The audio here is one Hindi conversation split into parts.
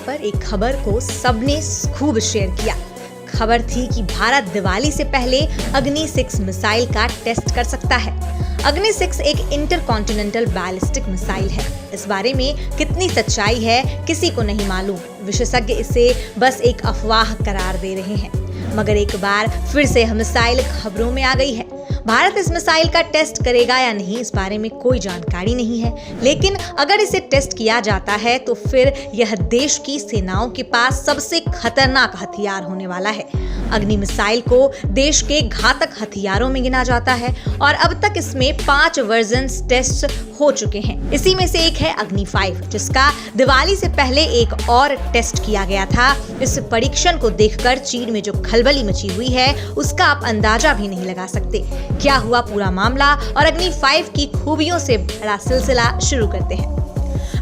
पर एक खबर को सबने खूब शेयर किया। खबर थी कि भारत दिवाली से पहले अग्नि 6 मिसाइल का टेस्ट कर सकता है। अग्नि 6 एक इंटरकॉन्टिनेंटल बैलिस्टिक मिसाइल है। इस बारे में कितनी सच्चाई है किसी को नहीं मालूम। विशेषज्ञ इसे बस एक अफवाह करार दे रहे हैं, मगर एक बार फिर से यह मिसाइल खबरों में आ गई है। भारत इस मिसाइल का टेस्ट करेगा या नहीं, इस बारे में कोई जानकारी नहीं है, लेकिन अगर इसे टेस्ट किया जाता है तो फिर यह देश की सेनाओं के पास सबसे खतरनाक हथियार होने वाला है। अग्नि मिसाइल को देश के घातक हथियारों में गिना जाता है और अब तक इसमें 5 वर्जन टेस्ट हो चुके हैं। इसी में से एक है अग्नि 5, जिसका दिवाली से पहले एक और टेस्ट किया गया था। इस परीक्षण को देखकर चीन में जो खलबली मची हुई है उसका आप अंदाजा भी नहीं लगा सकते। क्या हुआ पूरा मामला और अग्नि 5 की खूबियों से बड़ा सिलसिला शुरू करते हैं।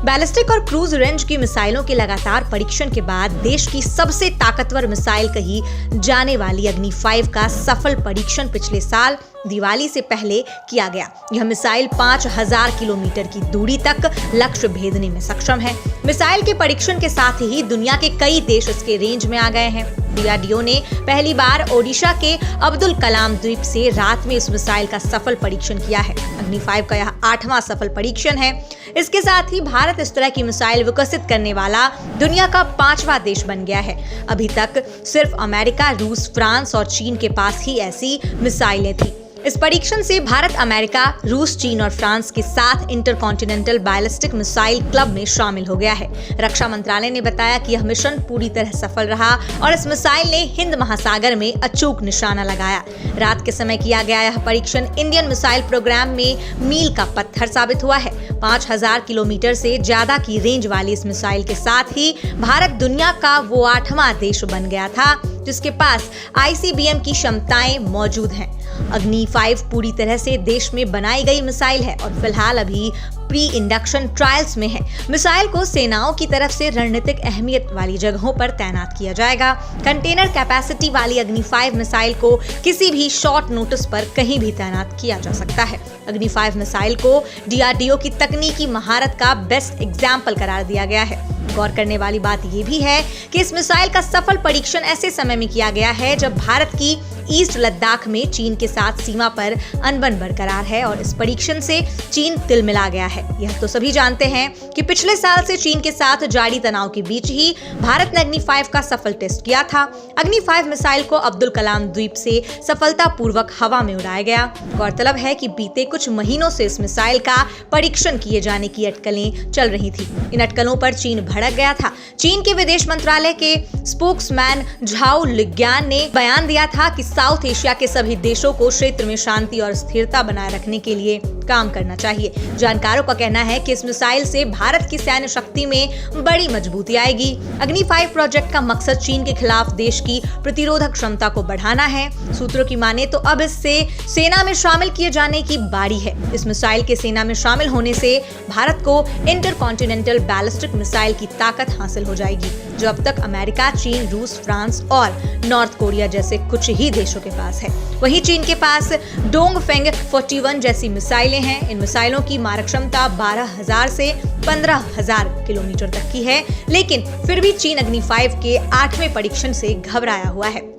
बैलिस्टिक और क्रूज रेंज की मिसाइलों के लगातार परीक्षण के बाद देश की सबसे ताकतवर मिसाइल कही जाने वाली अग्नि 5 का सफल परीक्षण पिछले साल दिवाली से पहले किया गया। यह मिसाइल 5000 किलोमीटर की दूरी तक लक्ष्य भेदने में सक्षम है। मिसाइल के परीक्षण के साथ ही दुनिया के कई देश इसके रेंज में आ गए हैं। डीआरडीओ ने पहली बार ओडिशा के अब्दुल कलाम द्वीप से रात में इस मिसाइल का सफल परीक्षण किया है। अग्नि 5 का यह 8वां सफल परीक्षण है। इसके साथ ही भारत इस तरह की मिसाइल विकसित करने वाला दुनिया का 5वां देश बन गया है। अभी तक सिर्फ अमेरिका, रूस, फ्रांस और चीन के पास ही ऐसी मिसाइलें थी। इस परीक्षण से भारत अमेरिका, रूस, चीन और फ्रांस के साथ इंटरकॉन्टिनेंटल बैलिस्टिक मिसाइल क्लब में शामिल हो गया है। रक्षा मंत्रालय ने बताया कि यह मिशन पूरी तरह सफल रहा और इस मिसाइल ने हिंद महासागर में अचूक निशाना लगाया। रात के समय किया गया यह परीक्षण इंडियन मिसाइल प्रोग्राम में मील का पत्थर साबित हुआ है। 5000 किलोमीटर से ज्यादा की रेंज वाली इस मिसाइल के साथ ही भारत दुनिया का वो 8वां देश बन गया था जिसके पास आईसीबीएम की क्षमताएं मौजूद हैं। अग्नि 5 पूरी तरह से देश में बनाई गई मिसाइल है और फिलहाल अभी प्री इंडक्शन ट्रायल्स में है। मिसाइल को सेनाओं की तरफ से रणनीतिक अहमियत वाली जगहों पर तैनात किया जाएगा। कंटेनर कैपेसिटी वाली अग्नि 5 मिसाइल को किसी भी शॉर्ट नोटिस पर कहीं भी तैनात किया जा सकता है। अग्नि 5 मिसाइल को डीआरडीओ की तकनीकी महारत का बेस्ट एग्जाम्पल करार दिया गया है। गौर करने वाली बात यह भी है कि इस मिसाइल का सफल परीक्षण ऐसे समय में किया गया है जब भारत की ईस्ट लद्दाख में चीन के साथ सीमा पर अनबन बरकरार है और इस परीक्षण से चीन तिलमिला गया है। यह तो सभी जानते हैं कि पिछले साल से चीन के साथ जारी तनाव के बीच ही भारत ने अग्नि 5 का सफल टेस्ट किया था। अग्नि 5 मिसाइल को अब्दुल कलाम द्वीप से सफलतापूर्वक हवा में उड़ाया गया। गौरतलब है कि बीते कुछ महीनों से इस मिसाइल का परीक्षण किए जाने की अटकलें चल रही थी। इन अटकलों पर चीन भड़क गया था। चीन के विदेश मंत्रालय के स्पोक्समैन झाओ लिग्यान ने बयान दिया था कि साउथ एशिया के सभी देशों को क्षेत्र में शांति और स्थिरता बनाए रखने के लिए काम करना चाहिए। जानकारों का कहना है कि इस मिसाइल से भारत की सैन्य शक्ति में बड़ी मजबूती आएगी। अग्नि 5 प्रोजेक्ट का मकसद चीन के खिलाफ देश की प्रतिरोधक क्षमता को बढ़ाना है। सूत्रों की माने तो अब इससे सेना में शामिल किए जाने की बारी है। इस मिसाइल के सेना में शामिल होने से भारत को इंटरकॉन्टिनेंटल बैलिस्टिक मिसाइल की ताकत हासिल हो जाएगी, जो अब तक अमेरिका, चीन, रूस, फ्रांस और नॉर्थ कोरिया जैसे कुछ ही देशों के पास है। वहीं चीन के पास डोंगफेंग 41 जैसी मिसाइलें हैं। इन मिसाइलों की मारक क्षमता 12000 से 15000 किलोमीटर तक की है, लेकिन फिर भी चीन अग्नि 5 के 8वें परीक्षण से घबराया हुआ है।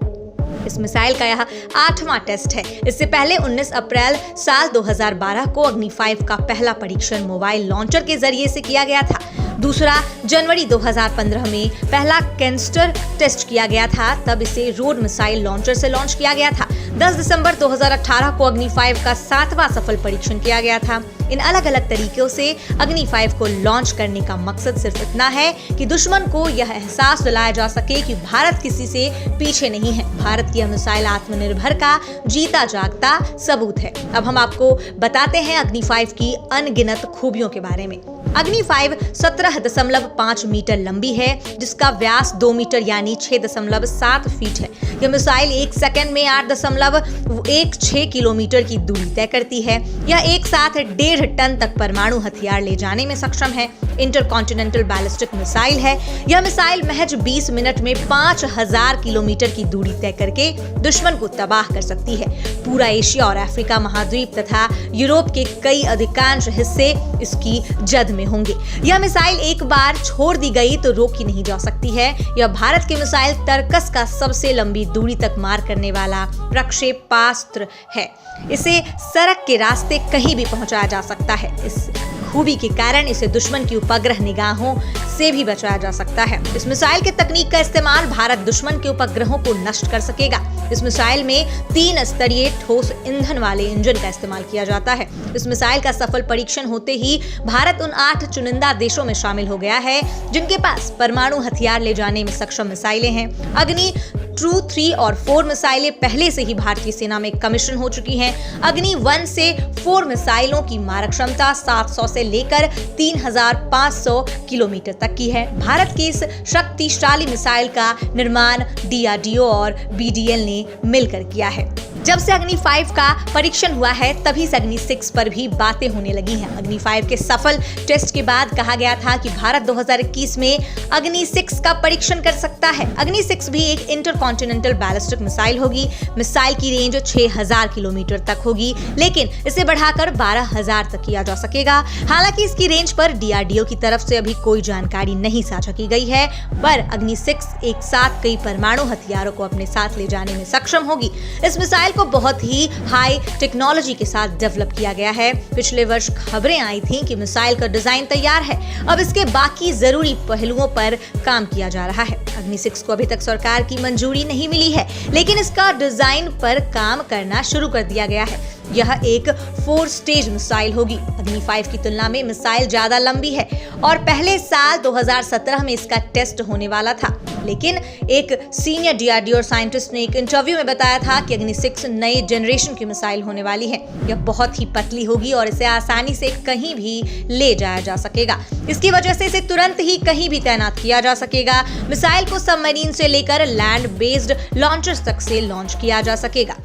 इस मिसाइल का यह 8वां टेस्ट है। इससे पहले 19 अप्रैल साल 2012 को अग्नि 5 का पहला परीक्षण मोबाइल लॉन्चर के जरिए से किया गया था। दूसरा जनवरी 2015 में पहला कैंस्टर टेस्ट किया गया था, तब इसे रोड मिसाइल लॉन्चर से लॉन्च किया गया था। 10 दिसंबर 2018 को अग्नि 5 का 7वां सफल परीक्षण किया गया था। इन अलग अलग तरीकों से अग्नि 5 को लॉन्च करने का मकसद सिर्फ इतना है कि दुश्मन को यह एहसास दिलाया जा सके कि भारत किसी से पीछे नहीं है। भारत की यह मिसाइल आत्मनिर्भर का जीता जागता सबूत है। अब हम आपको बताते हैं अग्नि 5 की अनगिनत खूबियों के बारे में। अग्नि 5 17.5 मीटर लंबी है, जिसका व्यास 2 मीटर यानी 6.7 फीट है। यह मिसाइल 1 सेकंड में 8.16 किलोमीटर की दूरी तय करती है। यह एक साथ 1.5 टन तक परमाणु हथियार ले जाने में सक्षम है। इंटरकॉन्टिनेंटल बैलिस्टिक मिसाइल है। यह मिसाइल महज 20 मिनट में 5000 किलोमीटर की दूरी तय करके दुश्मन को तबाह कर सकती है। पूरा एशिया और अफ्रीका महाद्वीप तथा यूरोप के कई अधिकांश हिस्से इसकी जद में में होंगे। यह मिसाइल एक बार छोड़ दी गई तो रोकी नहीं जा सकती है। यह भारत की मिसाइल तरकस का सबसे लंबी दूरी तक मार करने वाला प्रक्षेपास्त्र है। इसे सड़क के रास्ते कहीं भी पहुंचाया जा सकता है। इस खूबी के कारण इसे दुश्मन की उपग्रह निगाहों से भी बचाया जा सकता है। इस मिसाइल के तकनीक का इस्तेमाल भारत दुश्मन के उपग्रहों को नष्ट कर सकेगा। इस मिसाइल में 3 स्तरीय ठोस ईंधन वाले इंजन का इस्तेमाल किया जाता है। इस मिसाइल का सफल परीक्षण होते ही भारत उन 8 चुनिंदा देशों में शामिल हो गया है जिनके पास परमाणु हथियार ले जाने में सक्षम मिसाइलें हैं। अग्नि 2, 3 और 4 मिसाइलें पहले से ही भारतीय सेना में कमीशन हो चुकी हैं। अग्नि 1 से 4 मिसाइलों की मारक क्षमता 700 से लेकर 3500 किलोमीटर तक की है। भारत की इस शक्तिशाली मिसाइल का निर्माण डीआरडीओ और बीडीएल ने मिलकर किया है। जब से अग्नि 5 का परीक्षण हुआ है तभी से अग्नि 6 पर भी बातें होने लगी हैं। अग्नि 5 के सफल टेस्ट के बाद कहा गया था कि भारत 2021 में अग्नि 6 का परीक्षण कर सकता है। अग्नि 6 भी एक इंटरकॉन्टिनेंटल बैलिस्टिक मिसाइल होगी। मिसाइल की रेंज 6000 किलोमीटर तक होगी, लेकिन इसे बढ़ाकर 12000 तक किया जा सकेगा। हालांकि इसकी रेंज पर डीआरडीओ की तरफ से अभी कोई जानकारी नहीं साझा की गई है, पर अग्नि 6 एक साथ कई परमाणु हथियारों को अपने साथ ले जाने में सक्षम होगी। इस मिसाइल को बहुत ही हाई टेक्नोलॉजी के साथ डेवलप किया गया है। पिछले वर्ष खबरें आई थीं कि मिसाइल का डिजाइन तैयार है, अब इसके बाकी जरूरी पहलुओं पर काम किया जा रहा है। अग्नि 6 को अभी तक सरकार की मंजूरी नहीं मिली है, लेकिन इसका डिजाइन पर काम करना शुरू कर दिया गया है। यह एक 4 स्टेज मिसाइल होगी। अग्नि 5 की तुलना में मिसाइल ज्यादा लंबी है और पहले साल 2017 में इसका टेस्ट होने वाला था, लेकिन एक सीनियर डीआरडीओ साइंटिस्ट ने एक इंटरव्यू में बताया था कि अग्नि 6 नए जनरेशन की मिसाइल होने वाली है। यह बहुत ही पतली होगी और इसे आसानी से कहीं भी ले जाया जा सकेगा। इसकी वजह से इसे तुरंत ही कहीं भी तैनात किया जा सकेगा। मिसाइल को सबमरीन से लेकर लैंड बेस्ड लॉन्चर्स तक से लॉन्च किया जा सकेगा।